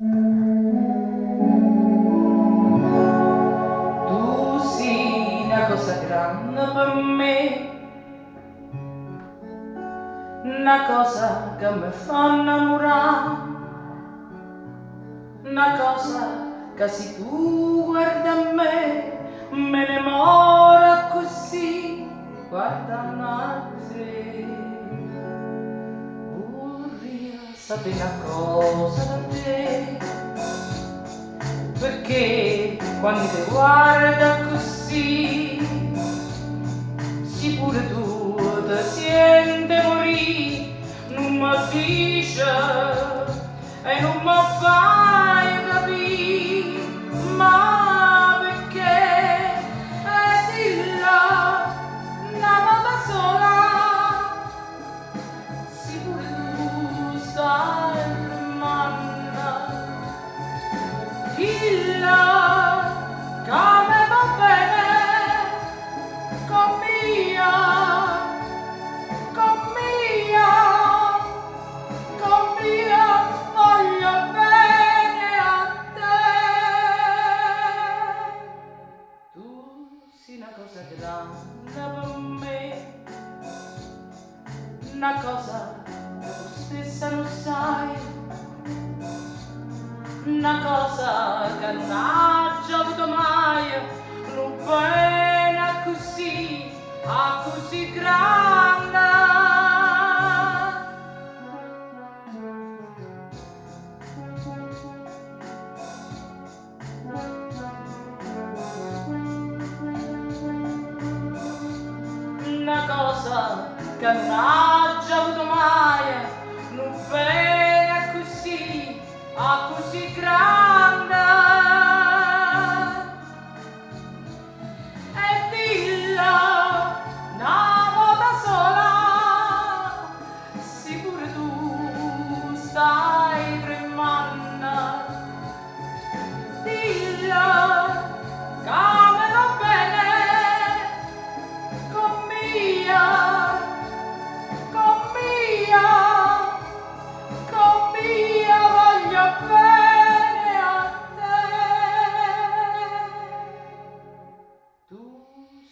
Tu sei una cosa grande per me, una cosa che mi fa innamorare, una cosa che se tu guardi a me ne mora così, guarda un'altra. Vorrei sapere una cosa da te, perché quando ti guarda così, sì pure tu ti senti morire, non mi dice e non mi fai capire, ma perché? E dillo una volta sola, sì pure tu stai tremando, dillo come va bene con mia, voglio bene a te. Tu sei una cosa grande per me, una cosa che tu stessa non sai, una cosa che non ha già avuto mai, non bene così, a così grande. Una cosa che non ha già avuto mai, non bene così, a così grande. E dillo una volta sola, sì pure tu stai tremando, dillo come va bene con mia, voglio bene a te. Tu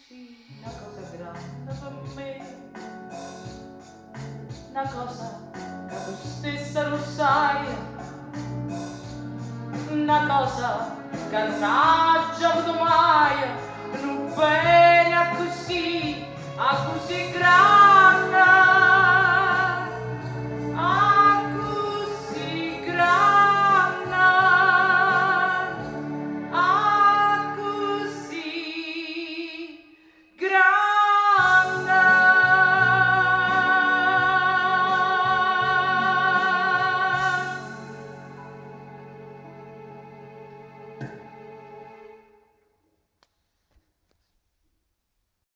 sei una cosa grande per me, una cosa che tu stessa lo sai, una cosa che non ha già avuto mai, non bene così,